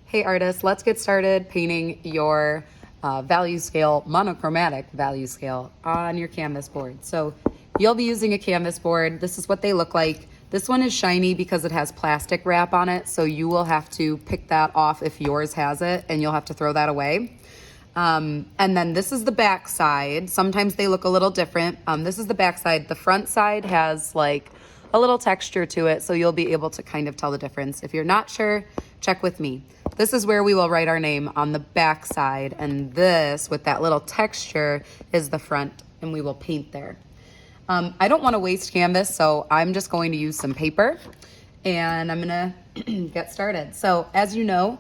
Hey artists, let's get started painting your value scale, monochromatic value scale on your canvas board. So you'll be using a canvas board. This is what they look like. This one is shiny because it has plastic wrap on it, so you will have to pick that off if yours has it, and you'll have to throw that away. And then this is the back side. Sometimes they look a little different. This is the back side. The front side has like a little texture to it, so you'll be able to kind of tell the difference. If you're not sure, check with me. This is where we will write our name on the back side, and this with that little texture is the front, and we will paint there. I don't want to waste canvas, so I'm just going to use some paper, and I'm gonna get started. So as you know,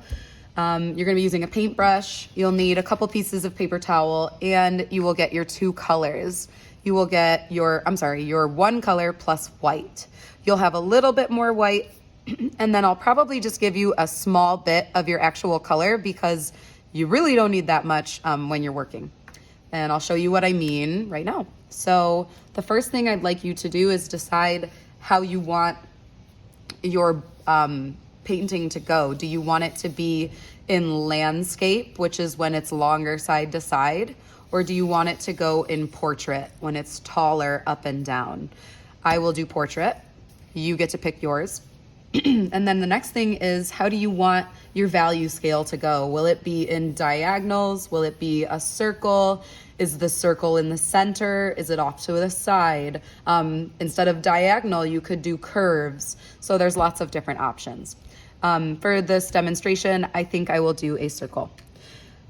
you're gonna be using a paintbrush. You'll need a couple pieces of paper towel, and you will get your two colors. You will get your one color plus white. You'll have a little bit more white, and then I'll probably just give you a small bit of your actual color because you really don't need that much when you're working. And I'll show you what I mean right now. So the first thing I'd like you to do is decide how you want your painting to go. Do you want it to be in landscape, which is when it's longer side to side, or do you want it to go in portrait when it's taller up and down? I will do portrait. You get to pick yours. And then the next thing is, how do you want your value scale to go? Will it be in diagonals? Will it be a circle? Is the circle in the center? Is it off to the side? Instead of diagonal, you could do curves. So there's lots of different options. For this demonstration, I think I will do a circle.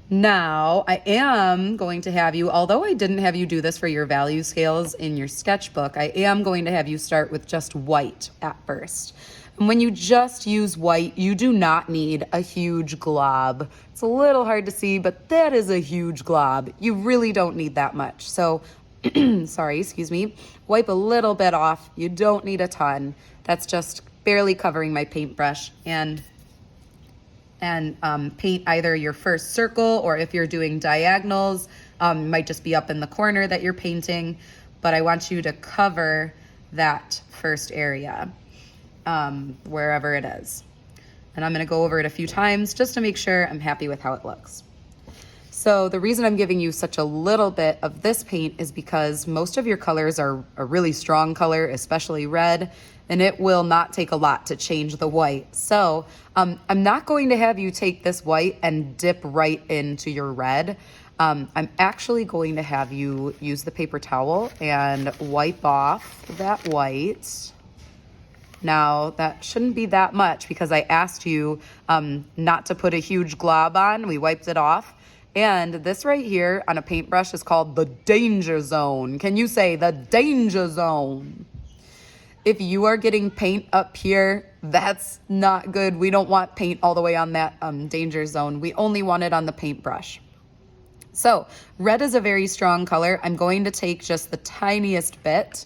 Now, I am going to have you, although I didn't have you do this for your value scales in your sketchbook, I am going to have you start with just white at first. And when you just use white, you do not need a huge glob. It's a little hard to see, but that is a huge glob. You really don't need that much. So, wipe a little bit off. You don't need a ton. That's just barely covering my paintbrush, and paint either your first circle, or if you're doing diagonals, might just be up in the corner that you're painting, but I want you to cover that first area, wherever it is. And I'm gonna go over it a few times just to make sure I'm happy with how it looks. So the reason I'm giving you such a little bit of this paint is because most of your colors are a really strong color, especially red, and it will not take a lot to change the white. So I'm not going to have you take this white and dip right into your red. I'm actually going to have you use the paper towel and wipe off that white. Now, that shouldn't be that much because I asked you not to put a huge glob on. We wiped it off. And this right here on a paintbrush is called the danger zone. Can you say the danger zone? If you are getting paint up here, that's not good. We don't want paint all the way on that danger zone. We only want it on the paintbrush. So red is a very strong color. I'm going to take just the tiniest bit,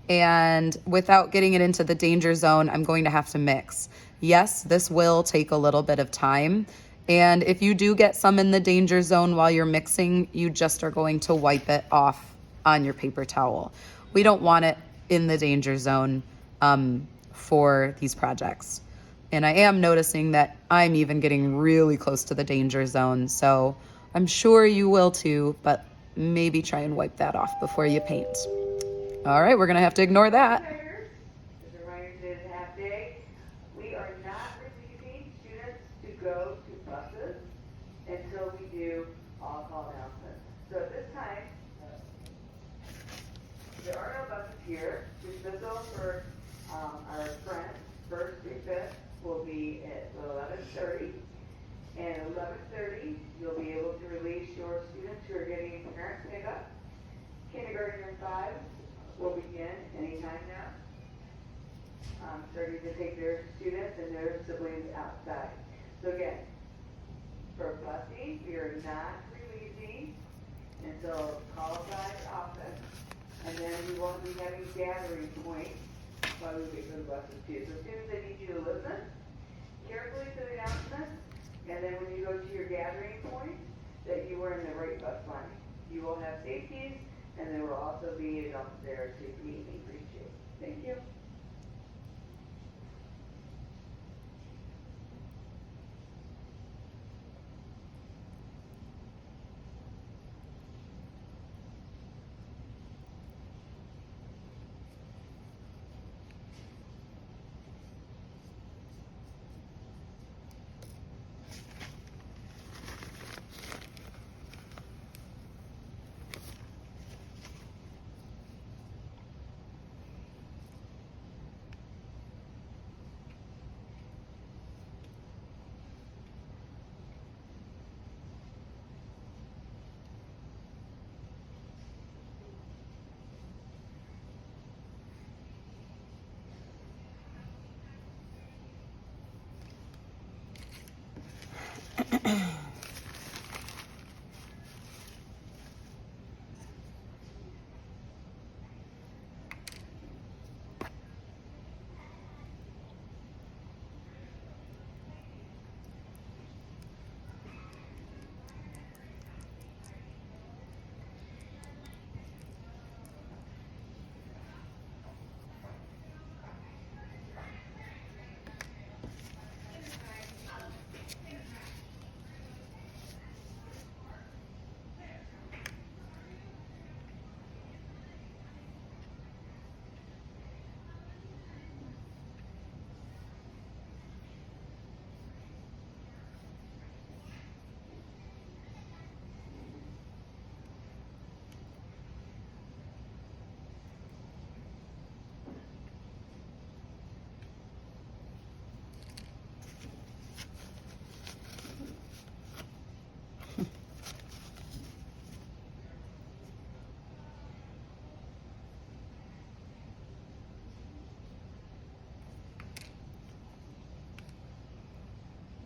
and without getting it into the danger zone, I'm going to have to mix. Yes, this will take a little bit of time. And if you do get some in the danger zone while you're mixing, you just are going to wipe it off on your paper towel. We don't want it in the danger zone for these projects. And I am noticing that I'm even getting really close to the danger zone. So I'm sure you will too, but maybe try and wipe that off before you paint. All right, we're gonna have to ignore that. As a reminder, today is a half day. We are not releasing students to go to buses until we do all call announcements. So at this time, there are no buses here. Dismissal for our friends, first through fifth, will be at 11:30. And at 11:30, you'll be able to release your students who are getting parent pickup. Kindergarten and 5 will begin anytime now. Starting to take their students and their siblings outside. So again, for busing, we are not releasing until call by office, and then we won't be having gathering points while we wait for the buses too. So students, I need you to listen carefully to the announcements, and then when you go to your gathering point, that you are in the right bus line. You will have safeties, and there will also be adults there to meet and greet you. Thank you.